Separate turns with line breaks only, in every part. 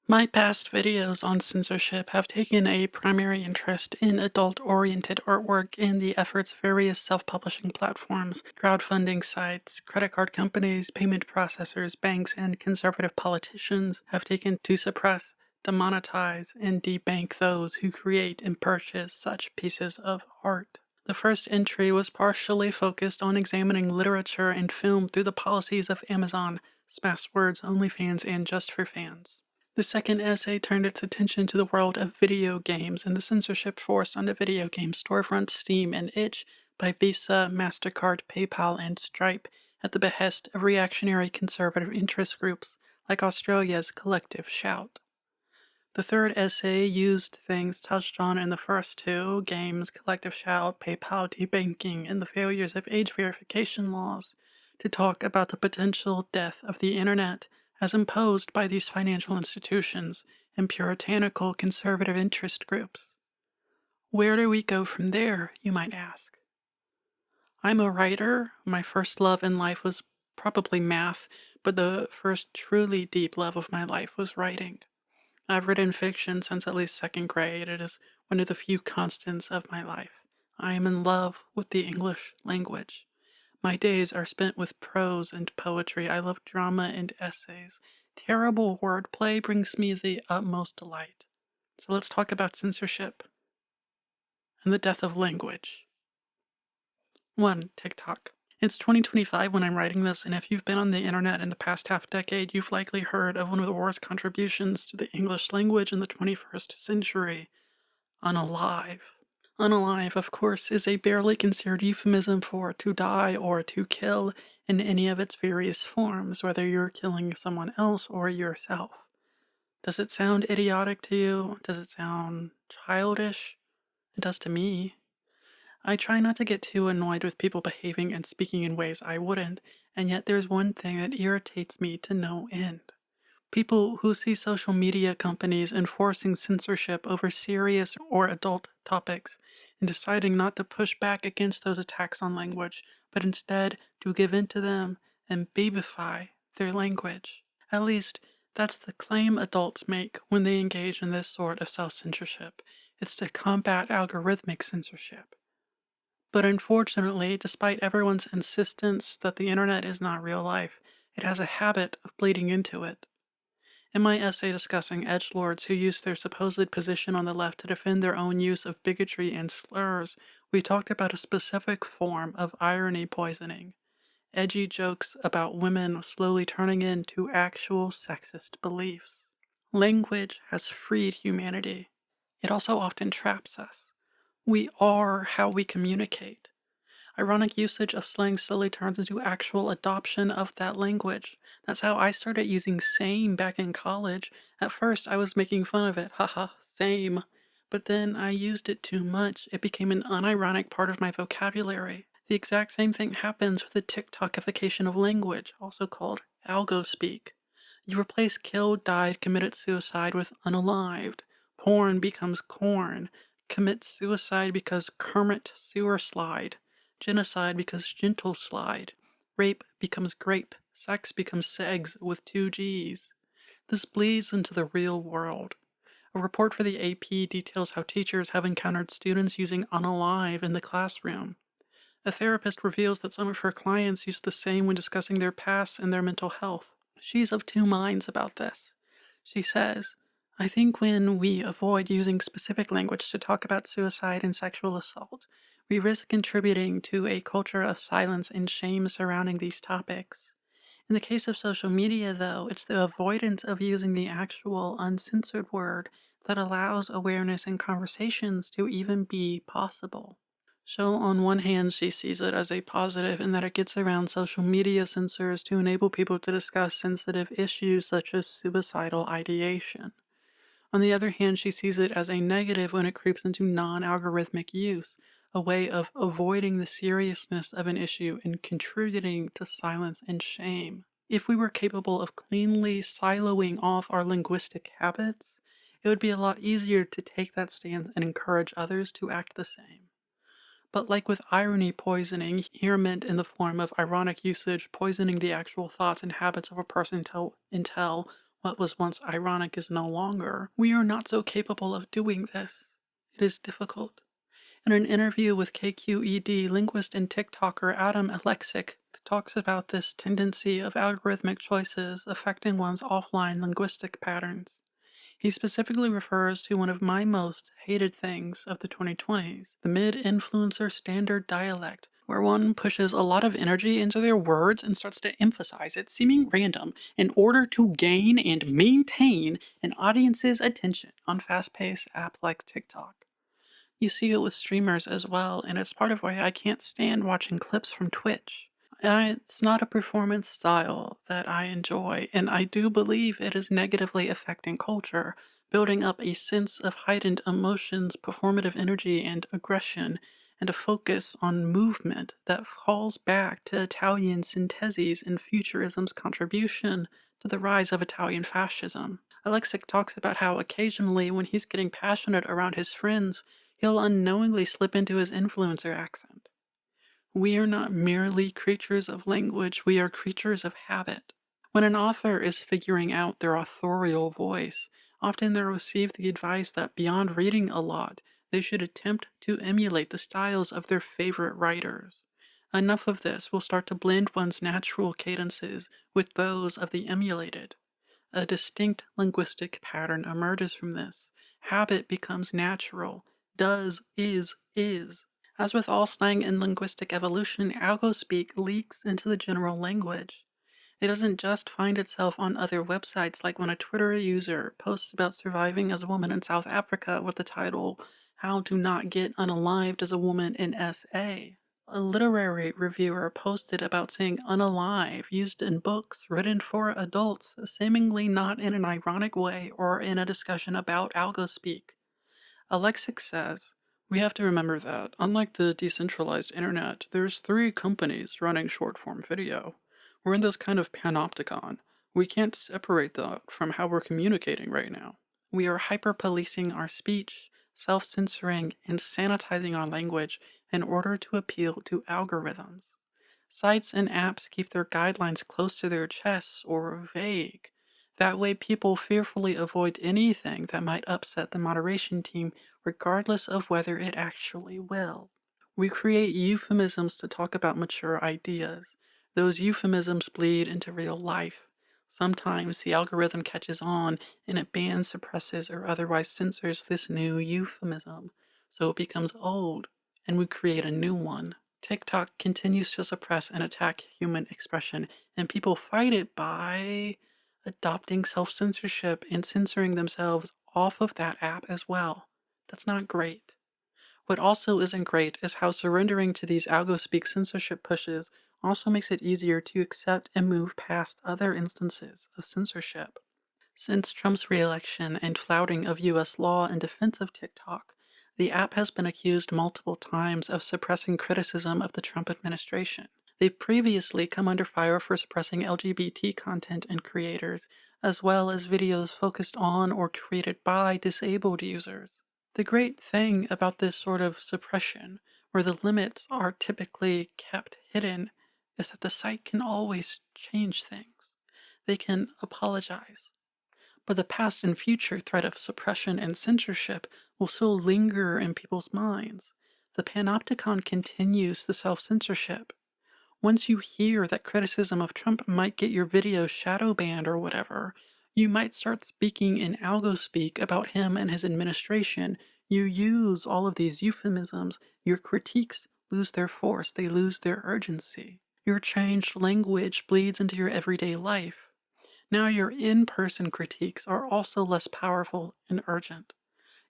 My past videos on censorship have taken a primary interest in adult-oriented artwork and the efforts of various self-publishing platforms, crowdfunding sites, credit card companies, payment processors, banks, and conservative politicians have taken to suppress, demonetize, and debank those who create and purchase such pieces of art. The first entry was partially focused on examining literature and film through the policies of Amazon, Smashwords, OnlyFans, and Just for Fans. The second essay turned its attention to the world of video games and the censorship forced on the video game storefronts Steam and Itch by Visa, MasterCard, PayPal, and Stripe at the behest of reactionary conservative interest groups like Australia's Collective Shout. The third essay used things touched on in the first two games, Collective Shout, PayPal debanking, and the failures of age verification laws to talk about the potential death of the internet as imposed by these financial institutions and puritanical conservative interest groups. Where do we go from there, you might ask? I'm a writer. My first love in life was probably math, but the first truly deep love of my life was writing. I've written fiction since at least second grade. It is one of the few constants of my life. I am in love with the English language. My days are spent with prose and poetry. I love drama and essays. Terrible wordplay brings me the utmost delight. So let's talk about censorship and the death of language. 1. TikTok. It's 2025 when I'm writing this, and if you've been on the internet in the past half decade, you've likely heard of one of the worst contributions to the English language in the 21st century, unalive. Unalive, of course, is a barely considered euphemism for to die or to kill in any of its various forms, whether you're killing someone else or yourself. Does it sound idiotic to you? Does it sound childish? It does to me. I try not to get too annoyed with people behaving and speaking in ways I wouldn't, and yet there's one thing that irritates me to no end. People who see social media companies enforcing censorship over serious or adult topics and deciding not to push back against those attacks on language, but instead to give in to them and babyfy their language. At least, that's the claim adults make when they engage in this sort of self-censorship. It's to combat algorithmic censorship. But unfortunately, despite everyone's insistence that the internet is not real life, it has a habit of bleeding into it. In my essay discussing edgelords who use their supposed position on the left to defend their own use of bigotry and slurs, we talked about a specific form of irony poisoning. Edgy jokes about women slowly turning into actual sexist beliefs. Language has freed humanity. It also often traps us. We are how we communicate. Ironic usage of slang slowly turns into actual adoption of that language. That's how I started using same back in college. At first, I was making fun of it, haha, same. But then I used it too much. It became an unironic part of my vocabulary. The exact same thing happens with the TikTokification of language, also called algo-speak. You replace killed, died, committed suicide with unalived. Porn becomes corn. Commit suicide because Kermit sewer slide. Genocide becomes gentle slide. Rape becomes grape. Sex becomes segs with 2 G's. This bleeds into the real world. A report for the AP details how teachers have encountered students using unalive in the classroom. A therapist reveals that some of her clients use the same when discussing their past and their mental health. She's of two minds about this. She says, I think when we avoid using specific language to talk about suicide and sexual assault, we risk contributing to a culture of silence and shame surrounding these topics. In the case of social media, though, it's the avoidance of using the actual uncensored word that allows awareness and conversations to even be possible. So on one hand, she sees it as a positive in that it gets around social media censors to enable people to discuss sensitive issues such as suicidal ideation. On the other hand, she sees it as a negative when it creeps into non-algorithmic use, a way of avoiding the seriousness of an issue and contributing to silence and shame. If we were capable of cleanly siloing off our linguistic habits, it would be a lot easier to take that stance and encourage others to act the same. But like with irony poisoning, here meant in the form of ironic usage poisoning the actual thoughts and habits of a person until What was once ironic is no longer. We are not so capable of doing this. It is difficult. In an interview with KQED, linguist and TikToker Adam Alexic talks about this tendency of algorithmic choices affecting one's offline linguistic patterns. He specifically refers to one of my most hated things of the 2020s, the mid-influencer standard dialect, where one pushes a lot of energy into their words and starts to emphasize it, seeming random, in order to gain and maintain an audience's attention on fast-paced apps like TikTok. You see it with streamers as well, and it's part of why I can't stand watching clips from Twitch. It's not a performance style that I enjoy, and I do believe it is negatively affecting culture, building up a sense of heightened emotions, performative energy, and aggression, and a focus on movement that falls back to Italian syntheses and futurism's contribution to the rise of Italian fascism. Alexic talks about how occasionally, when he's getting passionate around his friends, he'll unknowingly slip into his influencer accent. We are not merely creatures of language, we are creatures of habit. When an author is figuring out their authorial voice, often they'll receive the advice that beyond reading a lot, they should attempt to emulate the styles of their favorite writers. Enough of this will start to blend one's natural cadences with those of the emulated. A distinct linguistic pattern emerges from this. Habit becomes natural. Does, is. As with all slang and linguistic evolution, algospeak leaks into the general language. It doesn't just find itself on other websites like when a Twitter user posts about surviving as a woman in South Africa with the title, How to Not Get Unalived as a Woman in SA. A literary reviewer posted about saying unalive used in books written for adults, seemingly not in an ironic way or in a discussion about algospeak. Alexic says, we have to remember that, unlike the decentralized internet, there's three companies running short-form video. We're in this kind of panopticon. We can't separate that from how we're communicating right now. We are hyper-policing our speech, self-censoring, and sanitizing our language in order to appeal to algorithms. Sites and apps keep their guidelines close to their chests or vague. That way people fearfully avoid anything that might upset the moderation team regardless of whether it actually will. We create euphemisms to talk about mature ideas. Those euphemisms bleed into real life. Sometimes the algorithm catches on and it bans, suppresses, or otherwise censors this new euphemism, so it becomes old, and we create a new one. TikTok continues to suppress and attack human expression, and people fight it by adopting self-censorship and censoring themselves off of that app as well. That's not great. What also isn't great is how surrendering to these algospeak censorship pushes also makes it easier to accept and move past other instances of censorship. Since Trump's re-election and flouting of US law in defense of TikTok, the app has been accused multiple times of suppressing criticism of the Trump administration. They've previously come under fire for suppressing LGBT content and creators, as well as videos focused on or created by disabled users. The great thing about this sort of suppression, where the limits are typically kept hidden, is that the site can always change things. They can apologize. But the past and future threat of suppression and censorship will still linger in people's minds. The panopticon continues the self-censorship. Once you hear that criticism of Trump might get your video shadow banned or whatever, you might start speaking in algo-speak about him and his administration. You use all of these euphemisms, your critiques lose their force, they lose their urgency. Your changed language bleeds into your everyday life. Now your in-person critiques are also less powerful and urgent.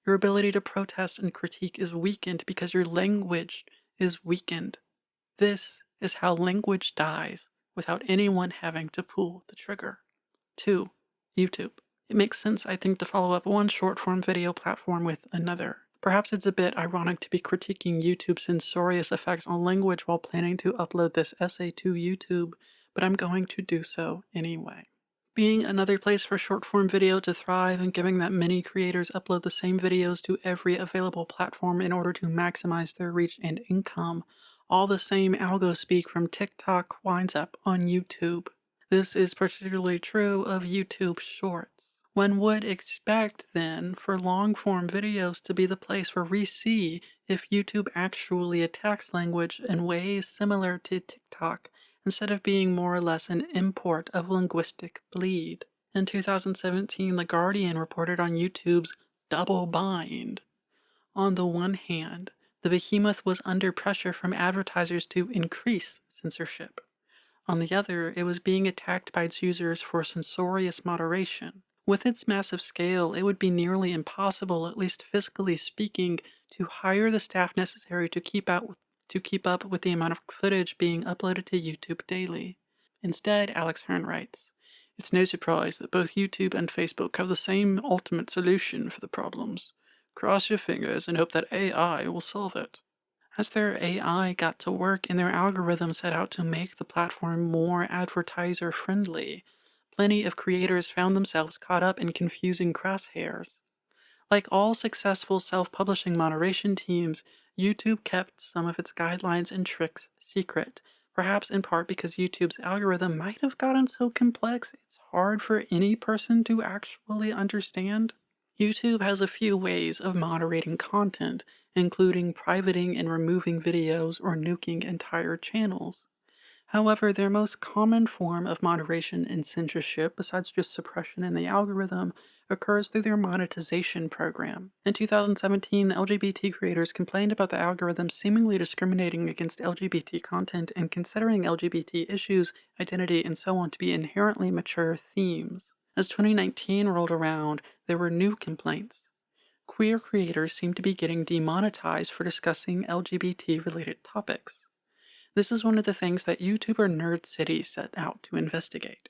Your ability to protest and critique is weakened because your language is weakened. This is how language dies without anyone having to pull the trigger. 2. YouTube. It makes sense, I think, to follow up one short-form video platform with another. Perhaps it's a bit ironic to be critiquing YouTube's censorious effects on language while planning to upload this essay to YouTube, but I'm going to do so anyway. Being another place for short-form video to thrive and giving that many creators upload the same videos to every available platform in order to maximize their reach and income, all the same algo speak from TikTok winds up on YouTube. This is particularly true of YouTube Shorts. One would expect, then, for long-form videos to be the place where we see if YouTube actually attacks language in ways similar to TikTok, instead of being more or less an import of linguistic bleed. In 2017, The Guardian reported on YouTube's double bind. On the one hand, the behemoth was under pressure from advertisers to increase censorship. On the other, it was being attacked by its users for censorious moderation. With its massive scale, it would be nearly impossible, at least fiscally speaking, to hire the staff necessary to keep up with the amount of footage being uploaded to YouTube daily. Instead, Alex Hearn writes, "It's no surprise that both YouTube and Facebook have the same ultimate solution for the problems. Cross your fingers and hope that AI will solve it." As their AI got to work and their algorithm set out to make the platform more advertiser friendly, plenty of creators found themselves caught up in confusing crosshairs. Like all successful self-publishing moderation teams, YouTube kept some of its guidelines and tricks secret, perhaps in part because YouTube's algorithm might have gotten so complex it's hard for any person to actually understand. YouTube has a few ways of moderating content, including privating and removing videos or nuking entire channels. However, their most common form of moderation and censorship, besides just suppression in the algorithm, occurs through their monetization program. In 2017, LGBT creators complained about the algorithm seemingly discriminating against LGBT content and considering LGBT issues, identity, and so on to be inherently mature themes. As 2019 rolled around, there were new complaints. Queer creators seemed to be getting demonetized for discussing LGBT-related topics. This is one of the things that YouTuber Nerd City set out to investigate.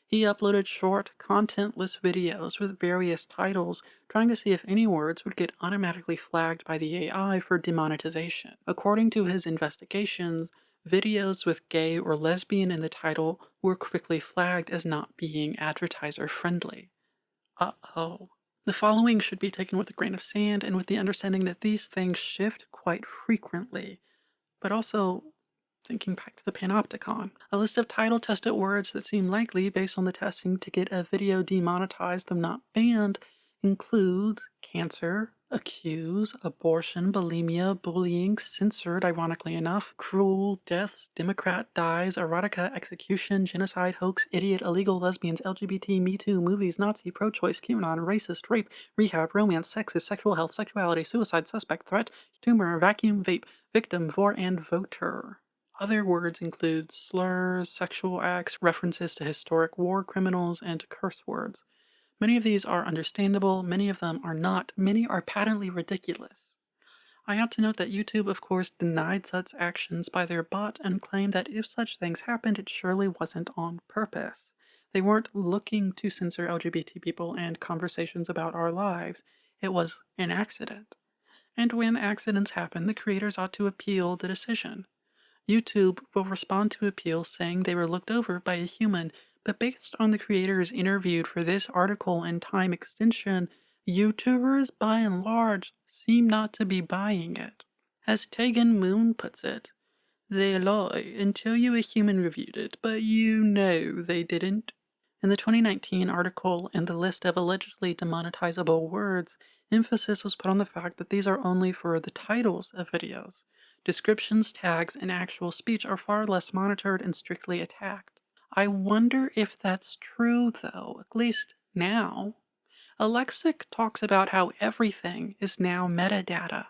He uploaded short, contentless videos with various titles, trying to see if any words would get automatically flagged by the AI for demonetization. According to his investigations, videos with gay or lesbian in the title were quickly flagged as not being advertiser friendly. Uh-oh. The following should be taken with a grain of sand and with the understanding that these things shift quite frequently, but also thinking back to the Panopticon. A list of title-tested words that seem likely based on the testing to get a video demonetized though not banned includes cancer, accuse, abortion, bulimia, bullying, censored ironically enough, cruel, deaths, Democrat dies, erotica, execution, genocide, hoax, idiot, illegal, lesbians, LGBT, Me Too, movies, Nazi, pro-choice, QAnon, racist, rape, rehab, romance, sexist, sexual health, sexuality, suicide, suspect, threat, tumor, vacuum, vape, victim, vor, and voter. Other words include slurs, sexual acts, references to historic war criminals, and curse words. Many of these are understandable, many of them are not, many are patently ridiculous. I ought to note that YouTube, of course, denied such actions by their bot and claimed that if such things happened, it surely wasn't on purpose. They weren't looking to censor LGBT people and conversations about our lives. It was an accident. And when accidents happen, the creators ought to appeal the decision. YouTube will respond to appeals saying they were looked over by a human, but based on the creators interviewed for this article and time extension, YouTubers by and large seem not to be buying it. As Tegan Moon puts it, they lie and tell you a human reviewed it, but you know they didn't. In the 2019 article and the list of allegedly demonetizable words, emphasis was put on the fact that these are only for the titles of videos. Descriptions, tags, and actual speech are far less monitored and strictly attacked. I wonder if that's true, though, at least now. Alexic talks about how everything is now metadata.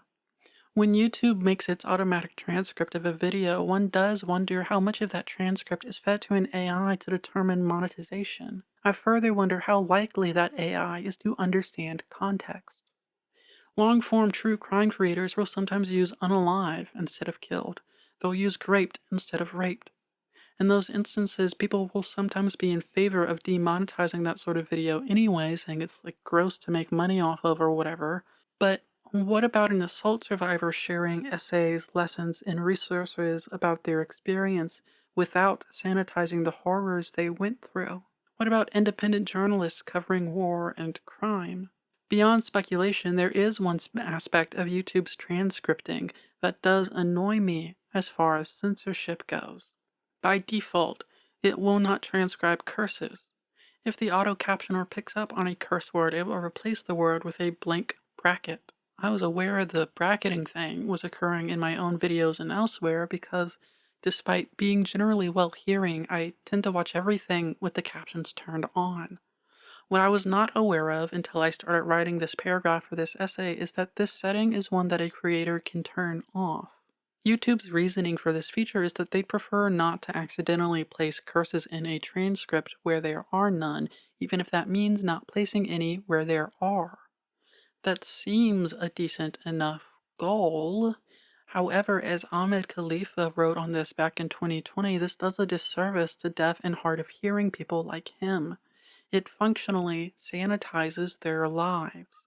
When YouTube makes its automatic transcript of a video, one does wonder how much of that transcript is fed to an AI to determine monetization. I further wonder how likely that AI is to understand context. Long-form true crime creators will sometimes use unalive instead of killed. They'll use graped instead of raped. In those instances, people will sometimes be in favor of demonetizing that sort of video anyway, saying it's like gross to make money off of or whatever. But what about an assault survivor sharing essays, lessons, and resources about their experience without sanitizing the horrors they went through? What about independent journalists covering war and crime? Beyond speculation, there is one aspect of YouTube's transcripting that does annoy me as far as censorship goes. By default, It will not transcribe curses. If the auto captioner picks up on a curse word, it will replace the word with a blank bracket. I was aware the bracketing thing was occurring in my own videos and elsewhere because, despite being generally well hearing, I tend to watch everything with the captions turned on. What I was not aware of until I started writing this paragraph for this essay is that this setting is one that a creator can turn off. YouTube's reasoning for this feature is that they prefer not to accidentally place curses in a transcript where there are none, even if that means not placing any where there are. That seems a decent enough goal. However, as Ahmed Khalifa wrote on this back in 2020, this does a disservice to deaf and hard of hearing people like him. It functionally sanitizes their lives.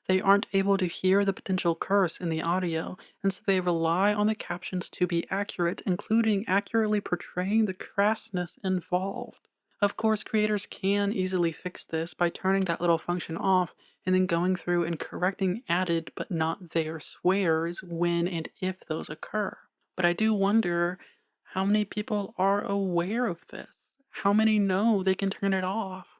They aren't able to hear the potential curse in the audio, and so they rely on the captions to be accurate, including accurately portraying the crassness involved. Of course, creators can easily fix this by turning that little function off and then going through and correcting added but not there swears when and if those occur. But I do wonder how many people are aware of this? How many know they can turn it off?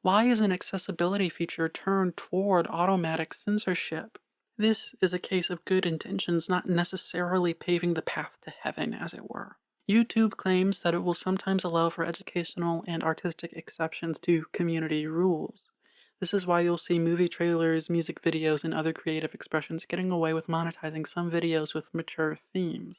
Why is an accessibility feature turned toward automatic censorship? This is a case of good intentions not necessarily paving the path to heaven, as it were. YouTube claims that it will sometimes allow for educational and artistic exceptions to community rules. This is why you'll see movie trailers, music videos, and other creative expressions getting away with monetizing some videos with mature themes.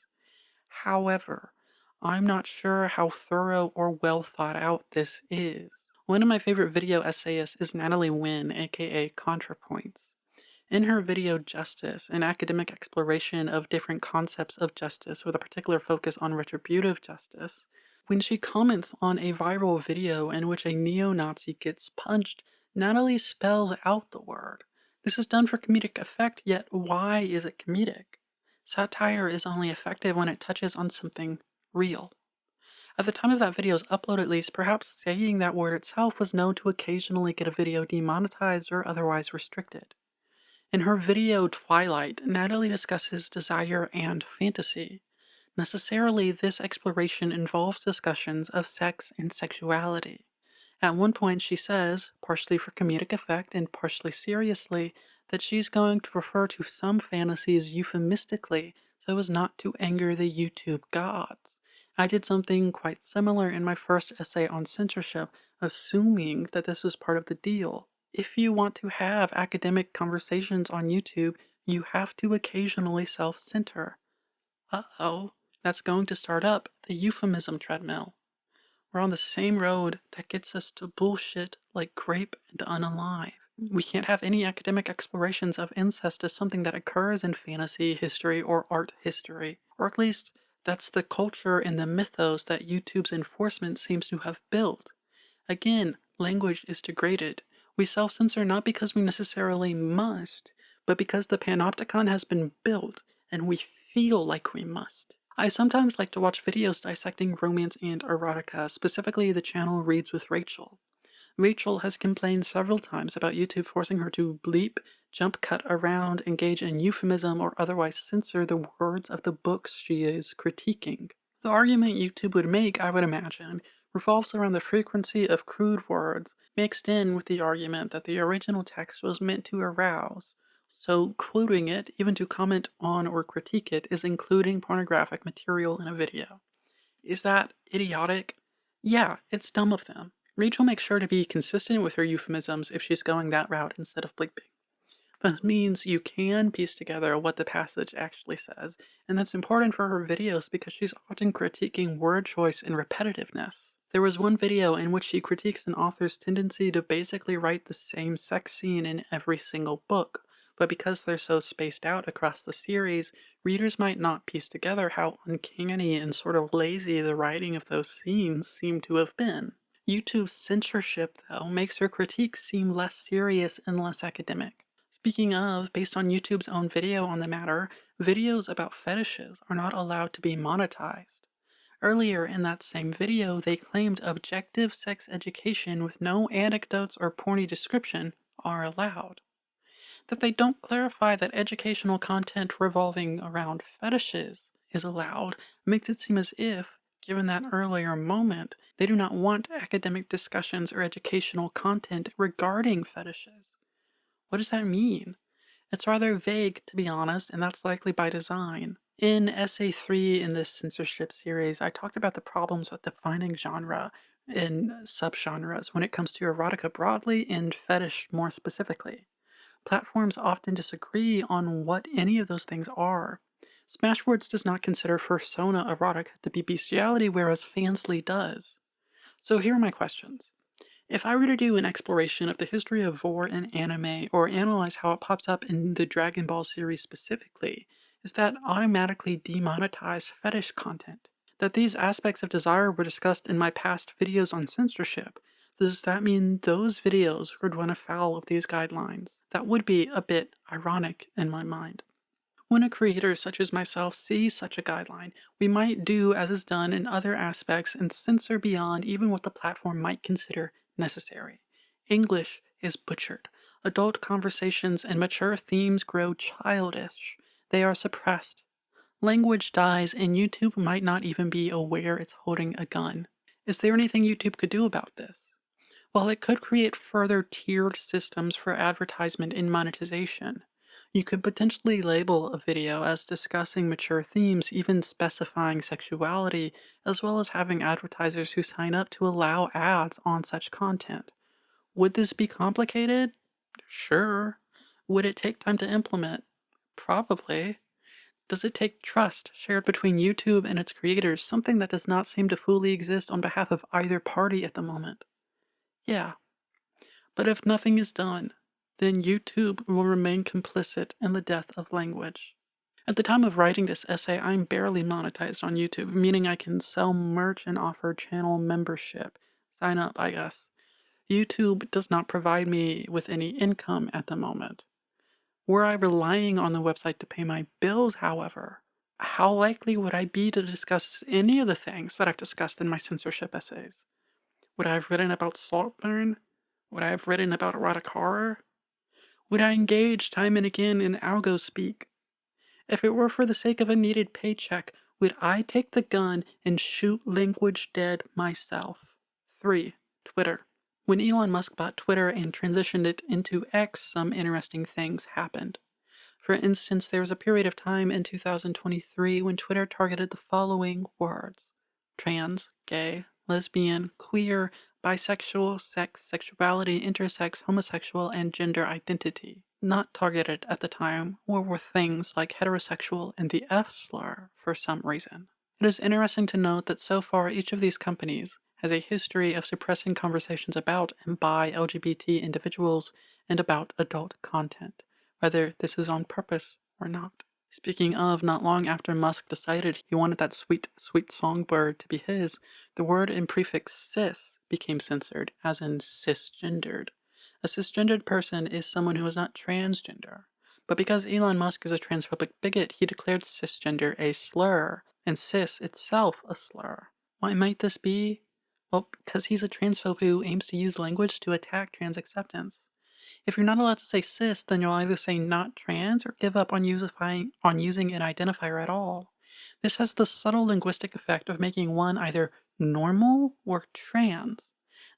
However, I'm not sure how thorough or well thought out this is. One of my favorite video essayists is Natalie Wynn, aka ContraPoints. In her video Justice, an academic exploration of different concepts of justice with a particular focus on retributive justice, when she comments on a viral video in which a neo-Nazi gets punched, Natalie spells out the word. This is done for comedic effect, yet why is it comedic? Satire is only effective when it touches on something real. At the time of that video's upload at least, perhaps saying that word itself was known to occasionally get a video demonetized or otherwise restricted. In her video Twilight, Natalie discusses desire and fantasy. Necessarily, this exploration involves discussions of sex and sexuality. At one point, she says, partially for comedic effect and partially seriously, that she's going to refer to some fantasies euphemistically so as not to anger the YouTube gods. I did something quite similar in my first essay on censorship, assuming that this was part of the deal. If you want to have academic conversations on YouTube, you have to occasionally self-censor. Uh-oh, that's going to start up the euphemism treadmill. We're on the same road that gets us to bullshit like grape and unalive. We can't have any academic explorations of incest as something that occurs in fantasy history or art history, or at least that's the culture and the mythos that YouTube's enforcement seems to have built. Again, language is degraded. We self-censor not because we necessarily must, but because the panopticon has been built and we feel like we must. I sometimes like to watch videos dissecting romance and erotica, specifically the channel Reads with Rachel. Rachel has complained several times about YouTube forcing her to bleep, jump cut around, engage in euphemism, or otherwise censor the words of the books she is critiquing. The argument YouTube would make, I would imagine, revolves around the frequency of crude words, mixed in with the argument that the original text was meant to arouse. So quoting it, even to comment on or critique it, is including pornographic material in a video. Is that idiotic? Yeah, it's dumb of them. Rachel makes sure to be consistent with her euphemisms if she's going that route instead of bleeping. This means you can piece together what the passage actually says, and that's important for her videos because she's often critiquing word choice and repetitiveness. There was one video in which she critiques an author's tendency to basically write the same sex scene in every single book, but because they're so spaced out across the series, readers might not piece together how uncanny and sort of lazy the writing of those scenes seem to have been. YouTube's censorship, though, makes her critiques seem less serious and less academic. Speaking of, based on YouTube's own video on the matter, videos about fetishes are not allowed to be monetized. Earlier in that same video, they claimed objective sex education with no anecdotes or porny description are allowed. That they don't clarify that educational content revolving around fetishes is allowed makes it seem as if Given that earlier moment, they do not want academic discussions or educational content regarding fetishes. What does that mean? It's rather vague, to be honest, and that's likely by design. In Essay 3 in this censorship series, I talked about the problems with defining genre and subgenres when it comes to erotica broadly and fetish more specifically. Platforms often disagree on what any of those things are. Smashwords does not consider fursona erotica to be bestiality, whereas Fansly does. So here are my questions. If I were to do an exploration of the history of vor in anime or analyze how it pops up in the Dragon Ball series specifically, is that automatically demonetized fetish content? That these aspects of desire were discussed in my past videos on censorship, does that mean those videos would run afoul of these guidelines? That would be a bit ironic in my mind. When a creator such as myself sees such a guideline, we might do as is done in other aspects and censor beyond even what the platform might consider necessary. English is butchered. Adult conversations and mature themes grow childish. They are suppressed. Language dies, and YouTube might not even be aware it's holding a gun. Is there anything YouTube could do about this? While it could create further tiered systems for advertisement and monetization, you could potentially label a video as discussing mature themes, even specifying sexuality, as well as having advertisers who sign up to allow ads on such content. Would this be complicated? Sure. Would it take time to implement? Probably. Does it take trust shared between YouTube and its creators, something that does not seem to fully exist on behalf of either party at the moment? Yeah. But if nothing is done, then YouTube will remain complicit in the death of language. At the time of writing this essay, I'm barely monetized on YouTube, meaning I can sell merch and offer channel membership. Sign up, I guess. YouTube does not provide me with any income at the moment. Were I relying on the website to pay my bills, however, how likely would I be to discuss any of the things that I've discussed in my censorship essays? Would I have written about Saltburn? Would I have written about erotic horror? Would I engage time and again in algo speak? If it were for the sake of a needed paycheck, would I take the gun and shoot language dead myself? 3. Twitter. When Elon Musk bought Twitter and transitioned it into X, some interesting things happened. For instance, there was a period of time in 2023 when Twitter targeted the following words: trans, gay, lesbian, queer, bisexual, sex, sexuality, intersex, homosexual, and gender identity. Not targeted at the time were things like heterosexual and the F slur for some reason. It is interesting to note that so far each of these companies has a history of suppressing conversations about and by LGBT individuals and about adult content, whether this is on purpose or not. Speaking of, not long after Musk decided he wanted that sweet, sweet songbird to be his, the word and prefix cis became censored, as in cisgendered. A cisgendered person is someone who is not transgender. But because Elon Musk is a transphobic bigot, he declared cisgender a slur, and cis itself a slur. Why might this be? Well, because he's a transphobe who aims to use language to attack trans acceptance. If you're not allowed to say cis, then you'll either say not trans or give up on using an identifier at all. This has the subtle linguistic effect of making one either normal or trans.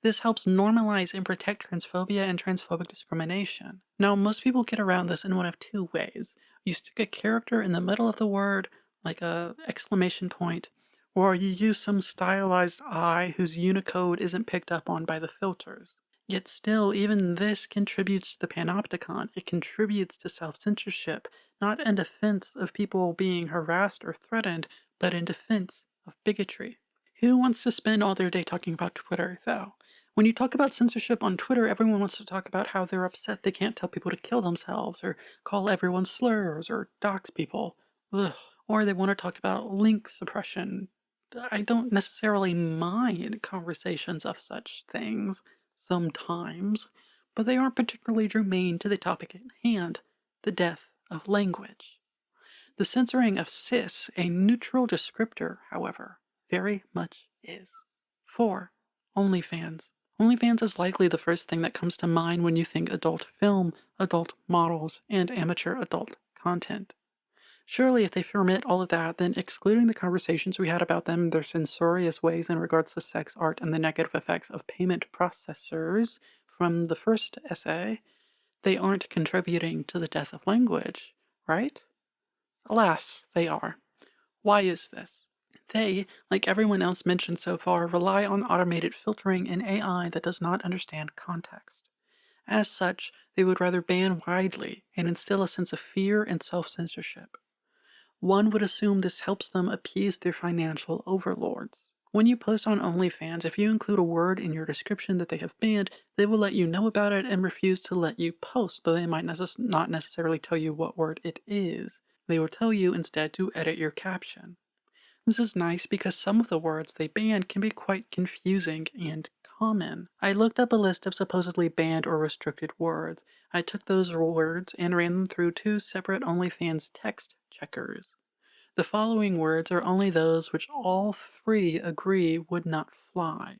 This helps normalize and protect transphobia and transphobic discrimination. Now, most people get around this in one of two ways. You stick a character in the middle of the word, like a exclamation point, or you use some stylized I whose Unicode isn't picked up on by the filters. Yet still, even this contributes to the panopticon. It contributes to self-censorship, not in defense of people being harassed or threatened, but in defense of bigotry. Who wants to spend all their day talking about Twitter, though? When you talk about censorship on Twitter, everyone wants to talk about how they're upset they can't tell people to kill themselves, or call everyone slurs, or dox people. Ugh. Or they want to talk about link suppression. I don't necessarily mind conversations of such things sometimes, but they aren't particularly germane to the topic at hand, the death of language. The censoring of cis, a neutral descriptor, however, very much is. 4. OnlyFans. OnlyFans is likely the first thing that comes to mind when you think adult film, adult models, and amateur adult content. Surely, if they permit all of that, then excluding the conversations we had about them, their censorious ways in regards to sex art and the negative effects of payment processors from the first essay, they aren't contributing to the death of language, right? Alas, they are. Why is this? They, like everyone else mentioned so far, rely on automated filtering and AI that does not understand context. As such, they would rather ban widely and instill a sense of fear and self-censorship. One would assume this helps them appease their financial overlords. When you post on OnlyFans, if you include a word in your description that they have banned, they will let you know about it and refuse to let you post, though they might not necessarily tell you what word it is. They will tell you instead to edit your caption. This is nice because some of the words they banned can be quite confusing and common. I looked up a list of supposedly banned or restricted words. I took those words and ran them through two separate OnlyFans text checkers. The following words are only those which all three agree would not fly.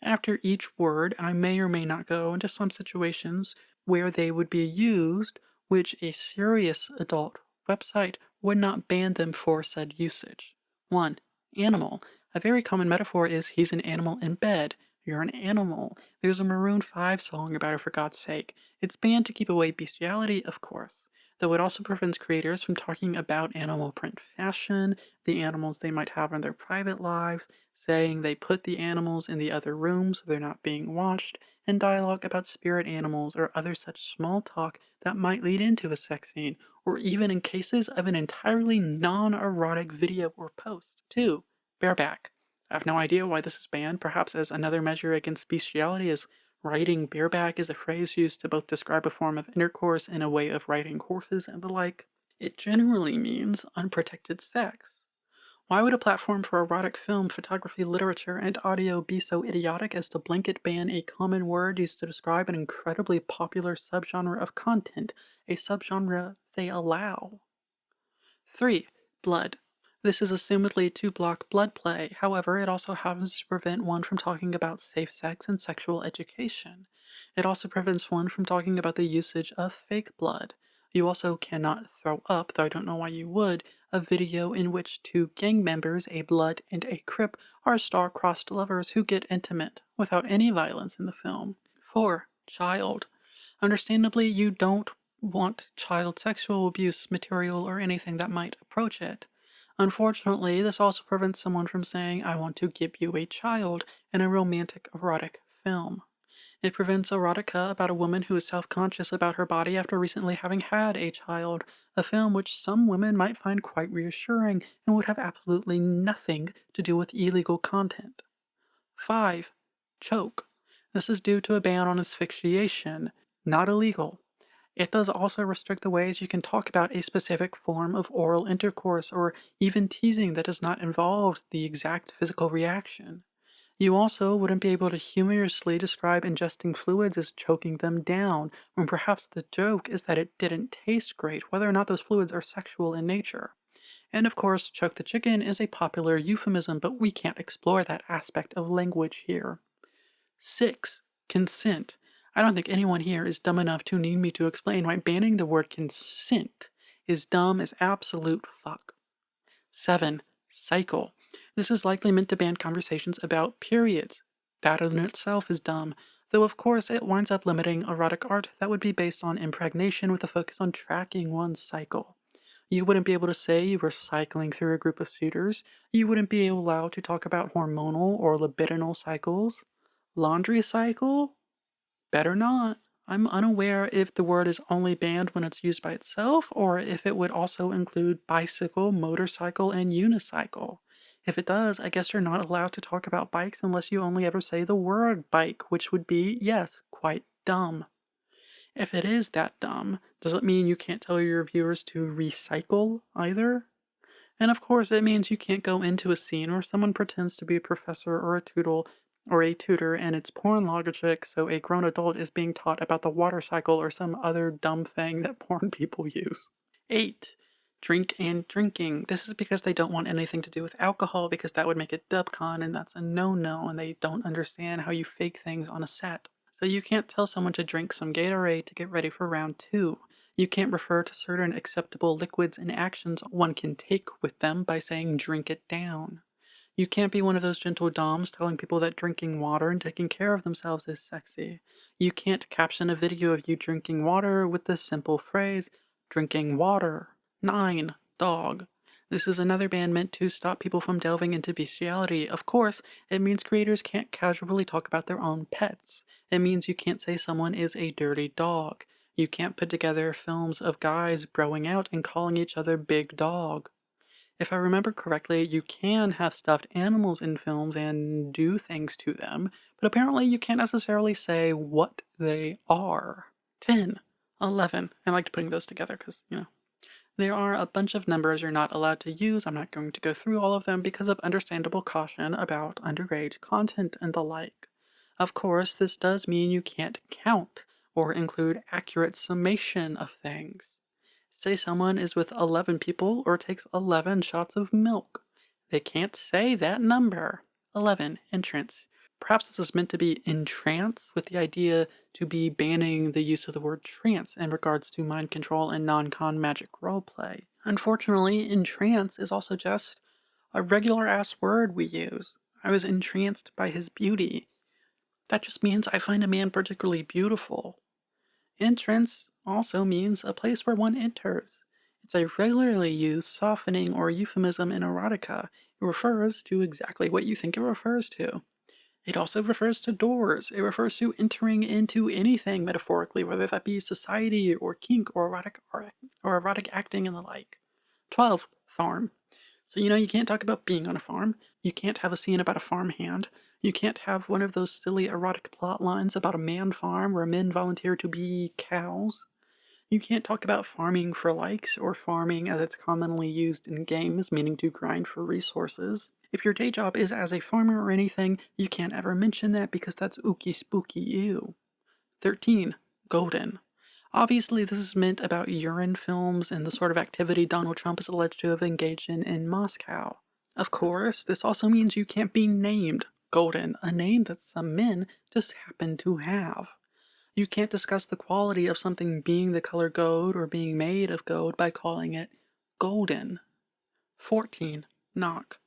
After each word, I may or may not go into some situations where they would be used, which a serious adult website would not ban them for said usage. 1. Animal. A very common metaphor is he's an animal in bed. You're an animal. There's a Maroon 5 song about it, for God's sake. It's banned to keep away bestiality, of course, though it also prevents creators from talking about animal print fashion, the animals they might have in their private lives, saying they put the animals in the other room so they're not being watched, and dialogue about spirit animals or other such small talk that might lead into a sex scene, or even in cases of an entirely non-erotic video or post. 2. Bareback. I have no idea why this is banned, perhaps as another measure against bestiality, as riding bareback is a phrase used to both describe a form of intercourse and a way of riding horses and the like. It generally means unprotected sex. Why would a platform for erotic film, photography, literature, and audio be so idiotic as to blanket ban a common word used to describe an incredibly popular subgenre of content, a subgenre they allow? 3. Blood. This is assumedly to block blood play. However, it also happens to prevent one from talking about safe sex and sexual education. It also prevents one from talking about the usage of fake blood. You also cannot throw up, though I don't know why you would, a video in which two gang members, a Blood and a Crip, are star-crossed lovers who get intimate, without any violence in the film. 4. Child. Understandably, you don't want child sexual abuse material or anything that might approach it. Unfortunately, this also prevents someone from saying, I want to give you a child in a romantic erotic film. It prevents erotica about a woman who is self-conscious about her body after recently having had a child, a film which some women might find quite reassuring and would have absolutely nothing to do with illegal content. 5. Choke. This is due to a ban on asphyxiation, not illegal. It does also restrict the ways you can talk about a specific form of oral intercourse or even teasing that does not involve the exact physical reaction. You also wouldn't be able to humorously describe ingesting fluids as choking them down, when perhaps the joke is that it didn't taste great, whether or not those fluids are sexual in nature. And of course, choke the chicken is a popular euphemism, but we can't explore that aspect of language here. 6. Consent. I don't think anyone here is dumb enough to need me to explain why banning the word consent is dumb as absolute fuck. 7. Cycle. This is likely meant to ban conversations about periods. That in itself is dumb, though of course it winds up limiting erotic art that would be based on impregnation with a focus on tracking one's cycle. You wouldn't be able to say you were cycling through a group of suitors. You wouldn't be allowed to talk about hormonal or libidinal cycles. Laundry cycle? Better not. I'm unaware if the word is only banned when it's used by itself, or if it would also include bicycle, motorcycle, and unicycle. If it does, I guess you're not allowed to talk about bikes unless you only ever say the word bike, which would be, yes, quite dumb. If it is that dumb, does it mean you can't tell your viewers to recycle either? And of course, it means you can't go into a scene where someone pretends to be a professor or a tutor and it's porn logic, so a grown adult is being taught about the water cycle or some other dumb thing that porn people use. 8. Drink and drinking. This is because they don't want anything to do with alcohol because that would make it dubcon and that's a no-no and they don't understand how you fake things on a set. So you can't tell someone to drink some Gatorade to get ready for round two. You can't refer to certain acceptable liquids and actions one can take with them by saying drink it down. You can't be one of those gentle doms telling people that drinking water and taking care of themselves is sexy. You can't caption a video of you drinking water with the simple phrase, drinking water. 9. Dog. This is another ban meant to stop people from delving into bestiality. Of course, it means creators can't casually talk about their own pets. It means you can't say someone is a dirty dog. You can't put together films of guys broing out and calling each other big dog. If I remember correctly, you can have stuffed animals in films and do things to them, but apparently you can't necessarily say what they are. 10. 11. I liked putting those together because, there are a bunch of numbers you're not allowed to use. I'm not going to go through all of them because of understandable caution about underage content and the like. Of course, this does mean you can't count or include accurate summation of things. Say someone is with 11 people or takes 11 shots of milk. They can't say that number. 11. Entrance. Perhaps this is meant to be in trance, with the idea to be banning the use of the word trance in regards to mind control and non-con magic roleplay. Unfortunately, entrance is also just a regular ass word we use. I was entranced by his beauty. That just means I find a man particularly beautiful. Entrance also means a place where one enters. It's a regularly used softening or euphemism in erotica. It refers to exactly what you think it refers to. It also refers to doors. It refers to entering into anything metaphorically, whether that be society or kink or erotic acting and the like. 12. Farm. So you can't talk about being on a farm. You can't have a scene about a farmhand. You can't have one of those silly erotic plot lines about a man farm where men volunteer to be cows. You can't talk about farming for likes or farming as it's commonly used in games, meaning to grind for resources. If your day job is as a farmer or anything, you can't ever mention that because that's ooky spooky ew. 13. Golden. Obviously, this is meant about urine films and the sort of activity Donald Trump is alleged to have engaged in Moscow. Of course, this also means you can't be named Golden, a name that some men just happen to have. You can't discuss the quality of something being the color gold or being made of gold by calling it golden. 14. Knock.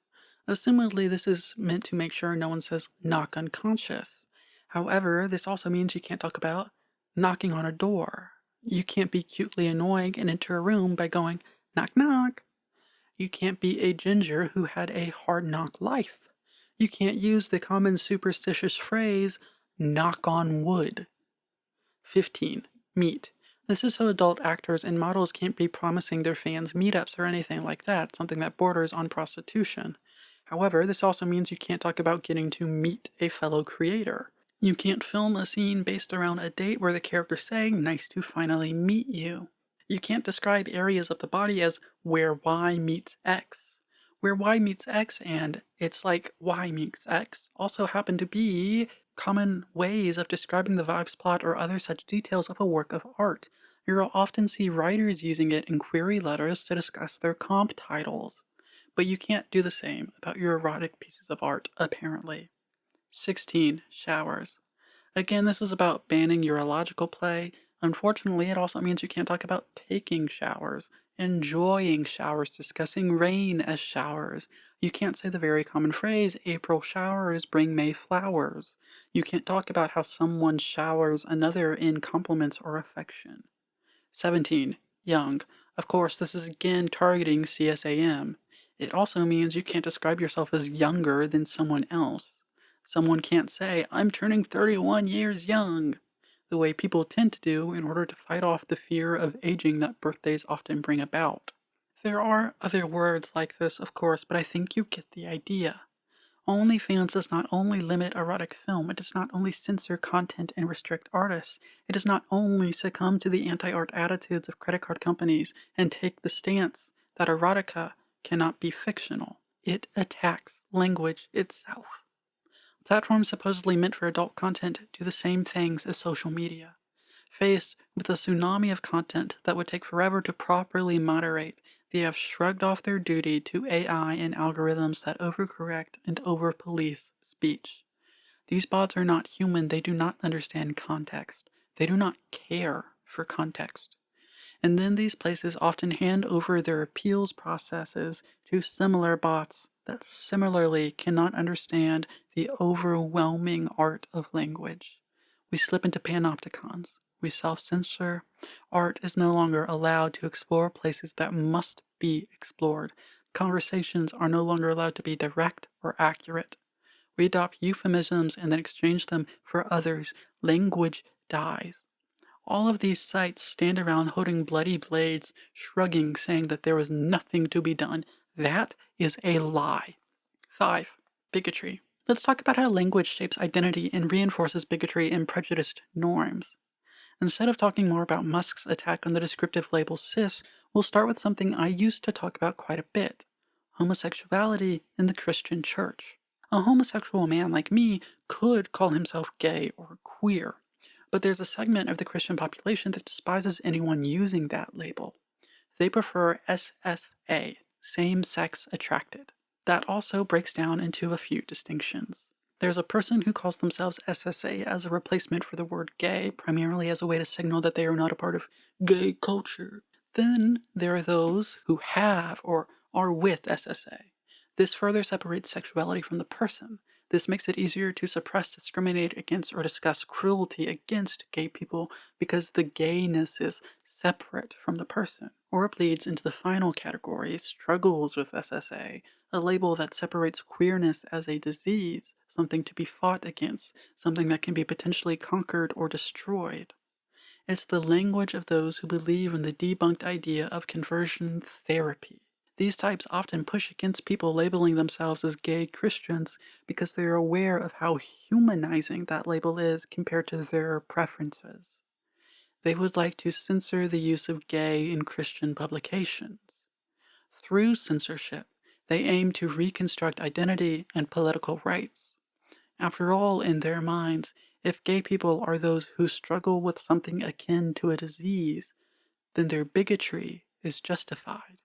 Assumedly, this is meant to make sure no one says knock unconscious. However, this also means you can't talk about knocking on a door. You can't be cutely annoying and enter a room by going knock knock. You can't be a ginger who had a hard knock life. You can't use the common superstitious phrase knock on wood. 15. Meet. This is so adult actors and models can't be promising their fans meetups or anything like that, something that borders on prostitution. However, this also means you can't talk about getting to meet a fellow creator. You can't film a scene based around a date where the characters say, nice to finally meet you. You can't describe areas of the body as where Y meets X. Where Y meets X and it's like Y meets X also happen to be common ways of describing the vibe's plot or other such details of a work of art. You'll often see writers using it in query letters to discuss their comp titles. But you can't do the same about your erotic pieces of art, apparently. 16. Showers. Again, this is about banning urological play. Unfortunately, it also means you can't talk about taking showers, enjoying showers, discussing rain as showers. You can't say the very common phrase, April showers bring May flowers. You can't talk about how someone showers another in compliments or affection. 17. Young. Of course, this is again targeting CSAM. It also means you can't describe yourself as younger than someone else. Someone can't say, I'm turning 31 years young, the way people tend to do in order to fight off the fear of aging that birthdays often bring about. There are other words like this, of course, but I think you get the idea. OnlyFans does not only limit erotic film, it does not only censor content and restrict artists, it does not only succumb to the anti-art attitudes of credit card companies and take the stance that erotica cannot be fictional. It attacks language itself. Platforms supposedly meant for adult content do the same things as social media. Faced with a tsunami of content that would take forever to properly moderate, they have shrugged off their duty to AI and algorithms that overcorrect and overpolice speech. These bots are not human, they do not understand context. They do not care for context. And then these places often hand over their appeals processes to similar bots that similarly cannot understand the overwhelming art of language. We slip into panopticons. We self-censor. Art is no longer allowed to explore places that must be explored. Conversations are no longer allowed to be direct or accurate. We adopt euphemisms and then exchange them for others. Language dies. All of these sites stand around holding bloody blades, shrugging, saying that there is nothing to be done. That is a lie. 5. Bigotry. Let's talk about how language shapes identity and reinforces bigotry and prejudiced norms. Instead of talking more about Musk's attack on the descriptive label cis, we'll start with something I used to talk about quite a bit: homosexuality in the Christian church. A homosexual man like me could call himself gay or queer, but there's a segment of the Christian population that despises anyone using that label. They prefer SSA, same-sex attracted. That also breaks down into a few distinctions. There's a person who calls themselves SSA as a replacement for the word gay, primarily as a way to signal that they are not a part of gay culture. Then there are those who have or are with SSA. This further separates sexuality from the person. This makes it easier to suppress, discriminate against, or discuss cruelty against gay people because the gayness is separate from the person. Or it bleeds into the final category, struggles with SSA, a label that separates queerness as a disease, something to be fought against, something that can be potentially conquered or destroyed. It's the language of those who believe in the debunked idea of conversion therapy. These types often push against people labeling themselves as gay Christians because they are aware of how humanizing that label is compared to their preferences. They would like to censor the use of gay in Christian publications. Through censorship, they aim to reconstruct identity and political rights. After all, in their minds, if gay people are those who struggle with something akin to a disease, then their bigotry is justified.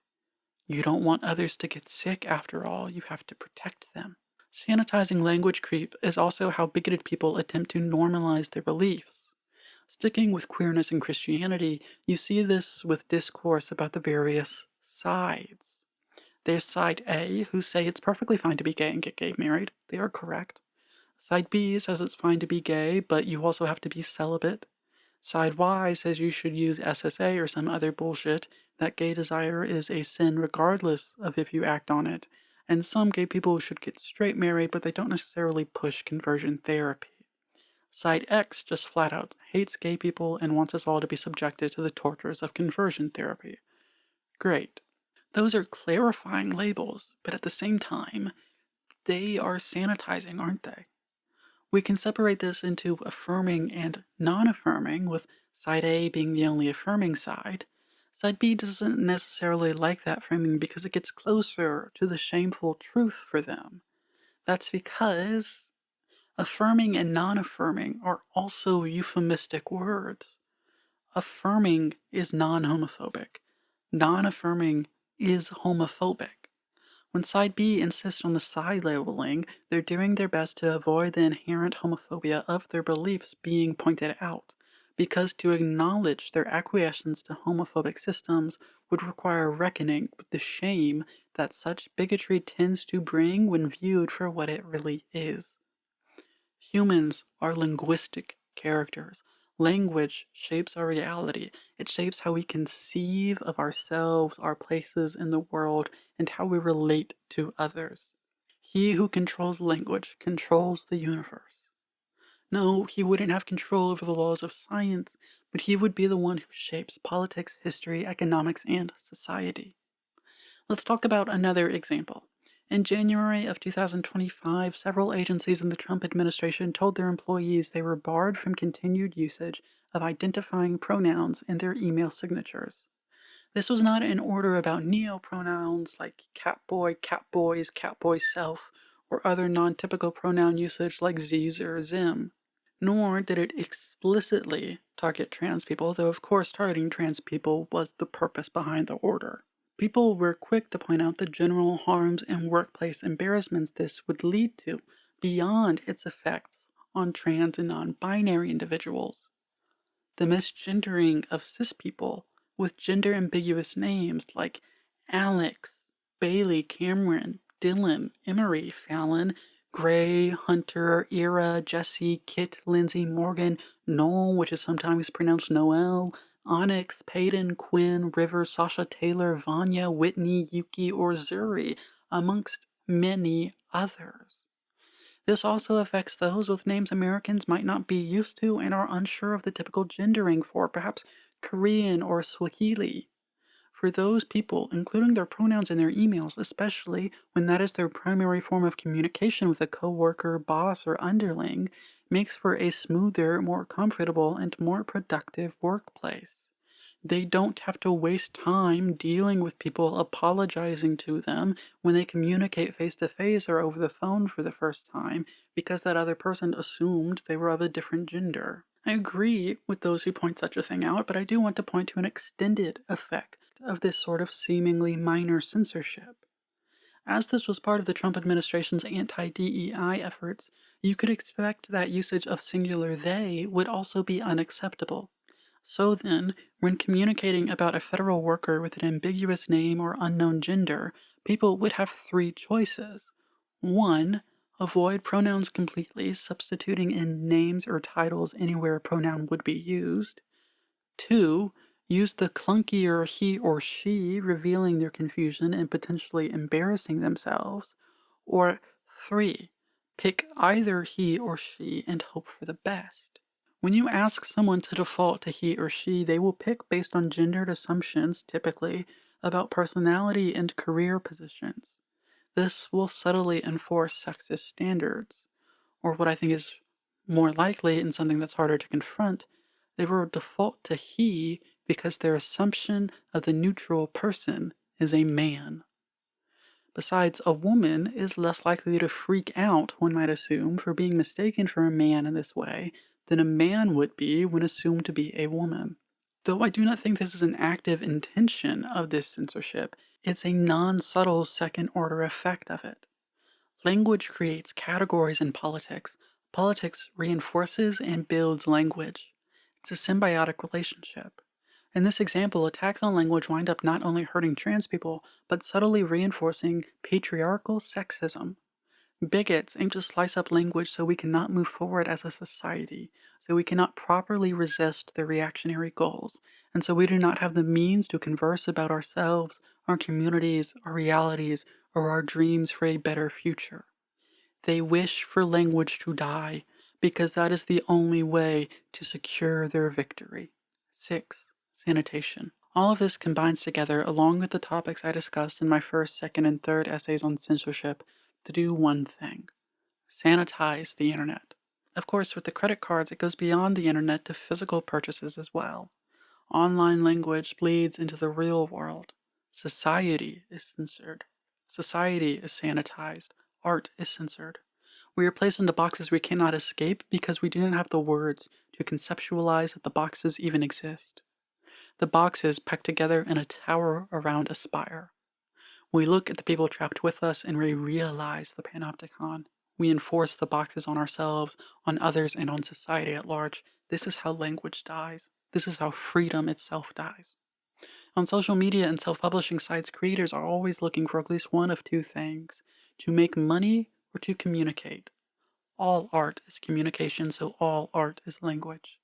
You don't want others to get sick, after all, you have to protect them. Sanitizing language creep is also how bigoted people attempt to normalize their beliefs. Sticking with queerness and Christianity, you see this with discourse about the various sides. There's side A, who say it's perfectly fine to be gay and get gay married. They are correct. Side B says it's fine to be gay, but you also have to be celibate. Side Y says you should use SSA or some other bullshit, that gay desire is a sin regardless of if you act on it, and some gay people should get straight married, but they don't necessarily push conversion therapy. Side X just flat out hates gay people and wants us all to be subjected to the tortures of conversion therapy. Great. Those are clarifying labels, but at the same time, they are sanitizing, aren't they? We can separate this into affirming and non-affirming, with side A being the only affirming side. Side B doesn't necessarily like that framing because it gets closer to the shameful truth for them. That's because affirming and non-affirming are also euphemistic words. Affirming is non-homophobic. Non-affirming is homophobic. When side B insists on the side labeling, they're doing their best to avoid the inherent homophobia of their beliefs being pointed out, because to acknowledge their acquiescence to homophobic systems would require reckoning with the shame that such bigotry tends to bring when viewed for what it really is. Humans are linguistic characters. Language shapes our reality. It shapes how we conceive of ourselves, our places in the world, and how we relate to others. He who controls language controls the universe. No, he wouldn't have control over the laws of science, but he would be the one who shapes politics, history, economics, and society. Let's talk about another example. In January of 2025, several agencies in the Trump administration told their employees they were barred from continued usage of identifying pronouns in their email signatures. This was not an order about neo-pronouns like catboy, catboys, catboy self, or other non-typical pronoun usage like z's or zim. Nor did it explicitly target trans people, though of course targeting trans people was the purpose behind the order. People were quick to point out the general harms and workplace embarrassments this would lead to, beyond its effects on trans and non-binary individuals. The misgendering of cis people with gender-ambiguous names like Alex, Bailey, Cameron, Dylan, Emery, Fallon, Gray, Hunter, Ira, Jesse, Kit, Lindsay, Morgan, Noel, which is sometimes pronounced Noel, Onyx, Peyton, Quinn, River, Sasha, Taylor, Vanya, Whitney, Yuki, or Zuri, amongst many others. This also affects those with names Americans might not be used to and are unsure of the typical gendering for, perhaps Korean or Swahili. For those people, including their pronouns in their emails, especially when that is their primary form of communication with a coworker, boss, or underling, makes for a smoother, more comfortable, and more productive workplace. They don't have to waste time dealing with people apologizing to them when they communicate face to face or over the phone for the first time because that other person assumed they were of a different gender. I agree with those who point such a thing out, but I do want to point to an extended effect of this sort of seemingly minor censorship. As this was part of the Trump administration's anti-DEI efforts, you could expect that usage of singular they would also be unacceptable. So then, when communicating about a federal worker with an ambiguous name or unknown gender, people would have three choices. 1. Avoid pronouns completely, substituting in names or titles anywhere a pronoun would be used. 2. Use the clunkier he or she, revealing their confusion and potentially embarrassing themselves. Or 3. Pick either he or she and hope for the best. When you ask someone to default to he or she, they will pick based on gendered assumptions, typically, about personality and career positions. This will subtly enforce sexist standards. Or what I think is more likely and something that's harder to confront, they will default to he because their assumption of the neutral person is a man. Besides, a woman is less likely to freak out, one might assume, for being mistaken for a man in this way than a man would be when assumed to be a woman. Though I do not think this is an active intention of this censorship, it's a non-subtle second-order effect of it. Language creates categories in politics. Politics reinforces and builds language. It's a symbiotic relationship. In this example, attacks on language wind up not only hurting trans people, but subtly reinforcing patriarchal sexism. Bigots aim to slice up language so we cannot move forward as a society, so we cannot properly resist their reactionary goals, and so we do not have the means to converse about ourselves, our communities, our realities, or our dreams for a better future. They wish for language to die, because that is the only way to secure their victory. 6. Sanitation. All of this combines together, along with the topics I discussed in my first, second, and third essays on censorship, to do one thing: sanitize the internet. Of course, with the credit cards, it goes beyond the internet to physical purchases as well. Online language bleeds into the real world. Society is censored. Society is sanitized. Art is censored. We are placed into boxes we cannot escape because we do not have the words to conceptualize that the boxes even exist. The boxes packed together in a tower around a spire. We look at the people trapped with us and we realize the panopticon. We enforce the boxes on ourselves, on others, and on society at large. This is how language dies. This is how freedom itself dies. On social media and self-publishing sites, creators are always looking for at least one of two things: to make money or to communicate. All art is communication, so all art is language.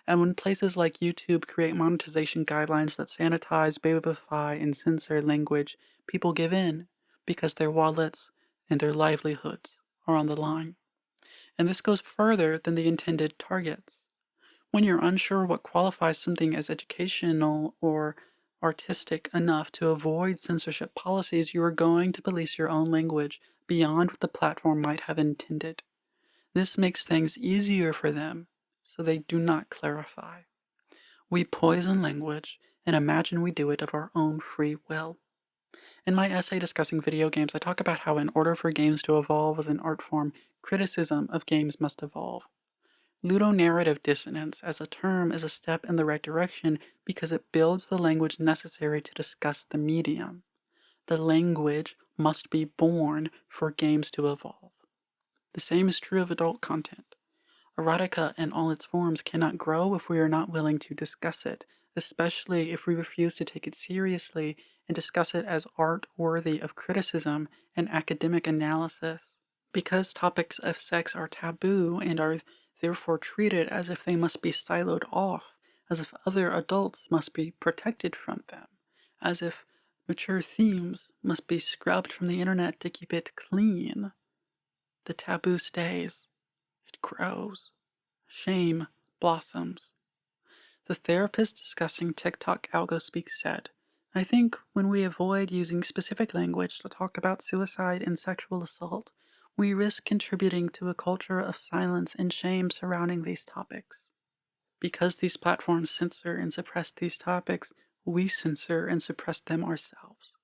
And when places like YouTube create monetization guidelines that sanitize, babify, and censor language, people give in because their wallets and their livelihoods are on the line. And this goes further than the intended targets. When you're unsure what qualifies something as educational or artistic enough to avoid censorship policies, you are going to police your own language beyond what the platform might have intended. This makes things easier for them, so they do not clarify. We poison language and imagine we do it of our own free will. In my essay discussing video games, I talk about how in order for games to evolve as an art form, criticism of games must evolve. Ludonarrative dissonance as a term is a step in the right direction because it builds the language necessary to discuss the medium. The language must be born for games to evolve. The same is true of adult content. Erotica in all its forms cannot grow if we are not willing to discuss it, especially if we refuse to take it seriously and discuss it as art worthy of criticism and academic analysis. Because topics of sex are taboo and are therefore treated as if they must be siloed off, as if other adults must be protected from them, as if mature themes must be scrubbed from the internet to keep it clean, the taboo stays, it grows. Shame blossoms. The therapist discussing TikTok algo speak said, I think when we avoid using specific language to talk about suicide and sexual assault, we risk contributing to a culture of silence and shame surrounding these topics. Because these platforms censor and suppress these topics, we censor and suppress them ourselves.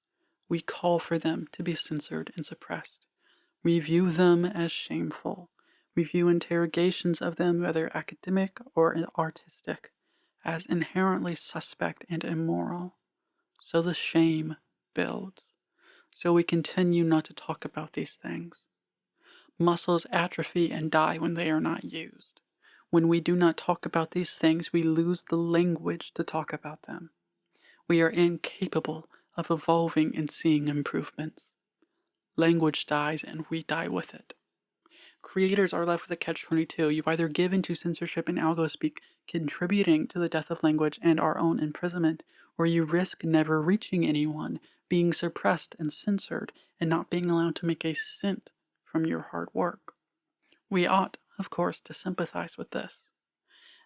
We call for them to be censored and suppressed. We view them as shameful. We view interrogations of them, whether academic or artistic, as inherently suspect and immoral. So the shame builds. So we continue not to talk about these things. Muscles atrophy and die when they are not used. When we do not talk about these things, we lose the language to talk about them. We are incapable of evolving and seeing improvements. Language dies and we die with it. Creators are left with a catch-22. You either give into censorship and algospeak, contributing to the death of language and our own imprisonment, or you risk never reaching anyone, being suppressed and censored, and not being allowed to make a cent from your hard work. We ought, of course, to sympathize with this.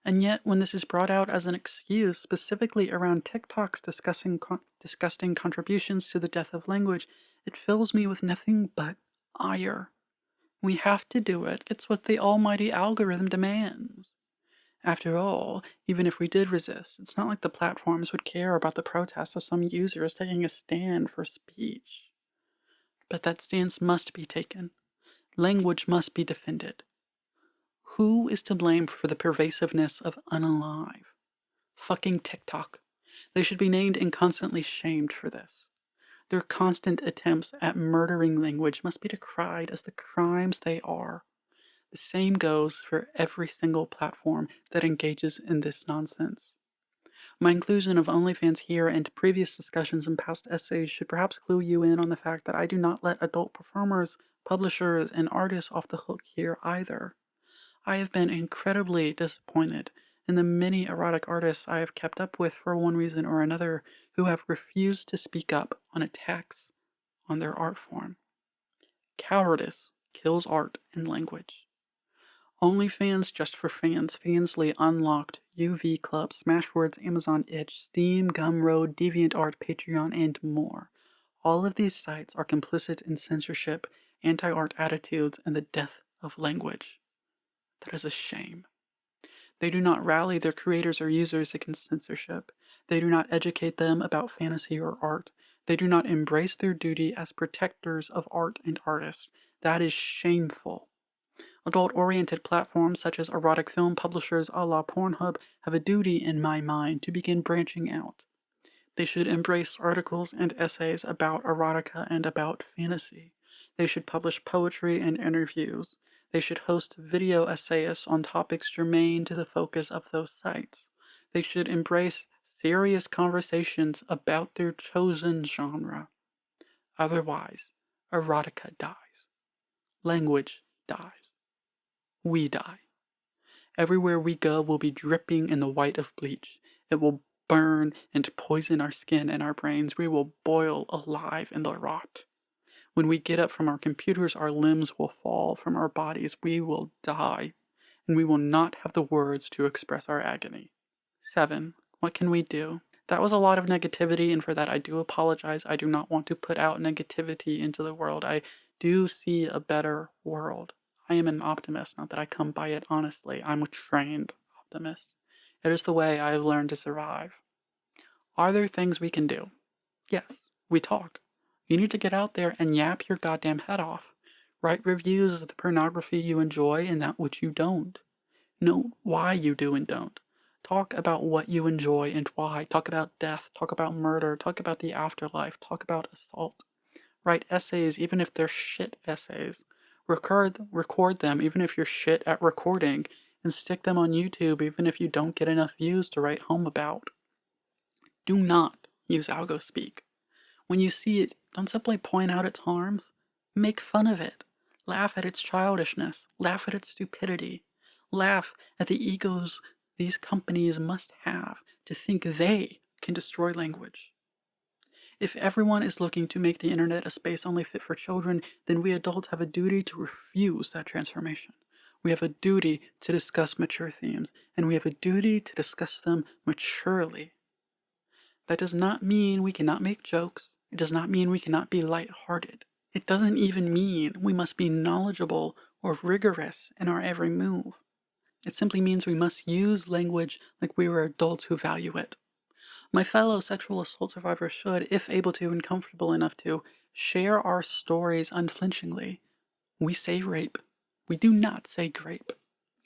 And yet, when this is brought out as an excuse, specifically around TikTok's disgusting contributions to the death of language, it fills me with nothing but ire. We have to do it. It's what the almighty algorithm demands. After all, even if we did resist, it's not like the platforms would care about the protests of some users taking a stand for speech. But that stance must be taken. Language must be defended. Who is to blame for the pervasiveness of unalive? Fucking TikTok. They should be named and constantly shamed for this. Their constant attempts at murdering language must be decried as the crimes they are. The same goes for every single platform that engages in this nonsense. My inclusion of OnlyFans here and previous discussions in past essays should perhaps clue you in on the fact that I do not let adult performers, publishers, and artists off the hook here either. I have been incredibly disappointed in the many erotic artists I have kept up with for one reason or another who have refused to speak up on attacks on their art form. Cowardice kills art and language. OnlyFans just for fans, Fansly, Unlocked, UV Club, Smashwords, Amazon Itch, Steam, Gumroad, DeviantArt, Patreon, and more. All of these sites are complicit in censorship, anti-art attitudes, and the death of language. That is a shame. They do not rally their creators or users against censorship. They do not educate them about fantasy or art. They do not embrace their duty as protectors of art and artists. That is shameful. Adult-oriented platforms such as erotic film publishers a la Pornhub have a duty, in my mind, to begin branching out. They should embrace articles and essays about erotica and about fantasy. They should publish poetry and interviews. They should host video essayists on topics germane to the focus of those sites. They should embrace serious conversations about their chosen genre. Otherwise, erotica dies. Language dies. We die. Everywhere we go will be dripping in the white of bleach. It will burn and poison our skin and our brains. We will boil alive in the rot. When we get up from our computers, our limbs will fall from our bodies. We will die, and we will not have the words to express our agony. 7. What can we do? That was a lot of negativity, and for that I do apologize. I do not want to put out negativity into the world. I do see a better world. I am an optimist, not that I come by it honestly. I'm a trained optimist. It is the way I have learned to survive. Are there things we can do? Yes, we talk. You need to get out there and yap your goddamn head off. Write reviews of the pornography you enjoy and that which you don't. Note why you do and don't. Talk about what you enjoy and why. Talk about death. Talk about murder. Talk about the afterlife. Talk about assault. Write essays even if they're shit essays. Record them even if you're shit at recording, and stick them on YouTube even if you don't get enough views to write home about. Do not use algo speak. When you see it, don't simply point out its harms. Make fun of it. Laugh at its childishness. Laugh at its stupidity. Laugh at the egos these companies must have to think they can destroy language. If everyone is looking to make the internet a space only fit for children, then we adults have a duty to refuse that transformation. We have a duty to discuss mature themes, and we have a duty to discuss them maturely. That does not mean we cannot make jokes. It does not mean we cannot be lighthearted. It doesn't even mean we must be knowledgeable or rigorous in our every move. It simply means we must use language like we were adults who value it. My fellow sexual assault survivors should, if able to and comfortable enough to, share our stories unflinchingly. We say rape. We do not say grape.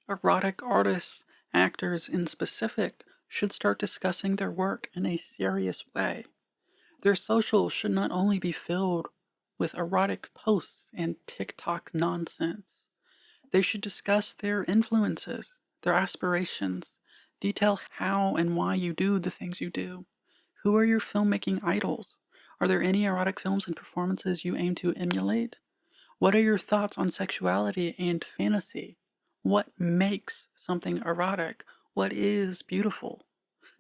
Erotic artists, actors in specific, should start discussing their work in a serious way. Their socials should not only be filled with erotic posts and TikTok nonsense. They should discuss their influences, their aspirations, detail how and why you do the things you do. Who are your filmmaking idols? Are there any erotic films and performances you aim to emulate? What are your thoughts on sexuality and fantasy? What makes something erotic? What is beautiful?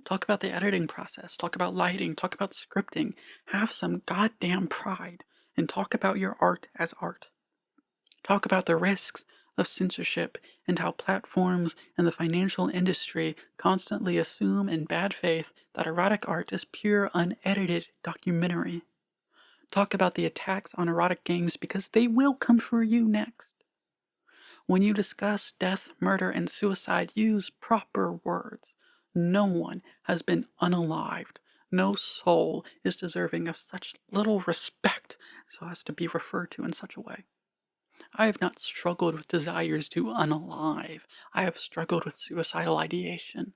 Talk about the editing process. Talk about lighting. Talk about scripting. Have some goddamn pride and talk about your art as art. Talk about the risks of censorship and how platforms and the financial industry constantly assume in bad faith that erotic art is pure unedited documentary. Talk about the attacks on erotic games because they will come for you next. When you discuss death, murder, and suicide, use proper words. No one has been unalived. No soul is deserving of such little respect so as to be referred to in such a way. I have not struggled with desires to unalive. I have struggled with suicidal ideation.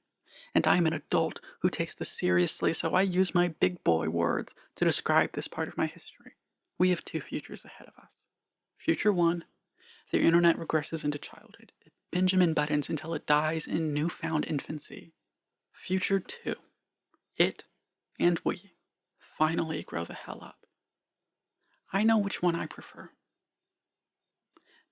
And I am an adult who takes this seriously, so I use my big boy words to describe this part of my history. We have two futures ahead of us. Future 1, the internet regresses into childhood. It Benjamin Buttons until it dies in newfound infancy. Future 2, it and we finally grow the hell up. I know which one I prefer.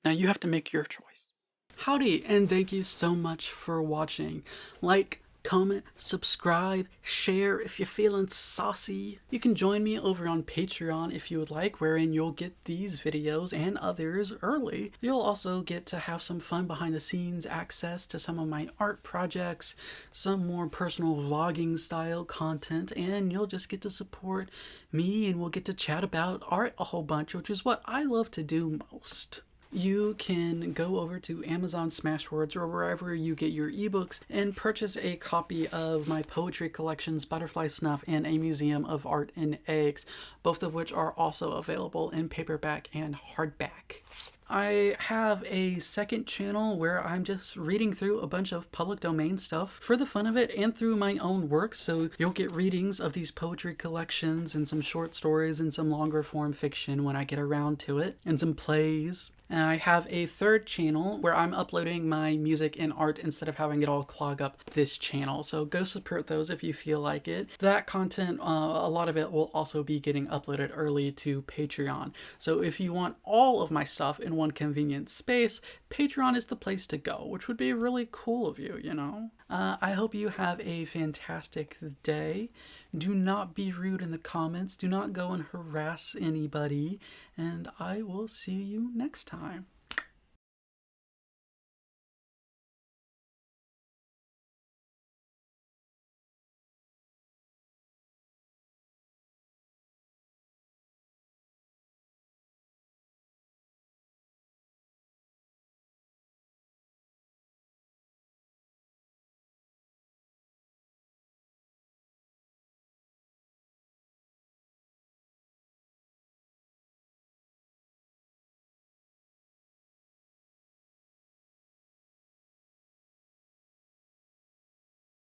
Now you have to make your choice. Howdy, and thank you so much for watching. Like, comment, subscribe, share if you're feeling saucy. You can join me over on Patreon if you would like, wherein you'll get these videos and others early. You'll also get to have some fun behind the scenes access to some of my art projects, some more personal vlogging style content, and you'll just get to support me and we'll get to chat about art a whole bunch, which is what I love to do most. You can go over to Amazon Smashwords or wherever you get your ebooks and purchase a copy of my poetry collections, Butterfly Snuff, and A Museum of Art and Eggs, both of which are also available in paperback and hardback. I have a second channel where I'm just reading through a bunch of public domain stuff for the fun of it and through my own work, so you'll get readings of these poetry collections and some short stories and some longer form fiction when I get around to it, and some plays. And I have a third channel where I'm uploading my music and art instead of having it all clog up this channel. So go support those if you feel like it. That content, a lot of it will also be getting uploaded early to Patreon. So if you want all of my stuff in one convenient space, Patreon is the place to go, which would be really cool of you, you know? I hope you have a fantastic day. Do not be rude in the comments. Do not go and harass anybody. And I will see you next time.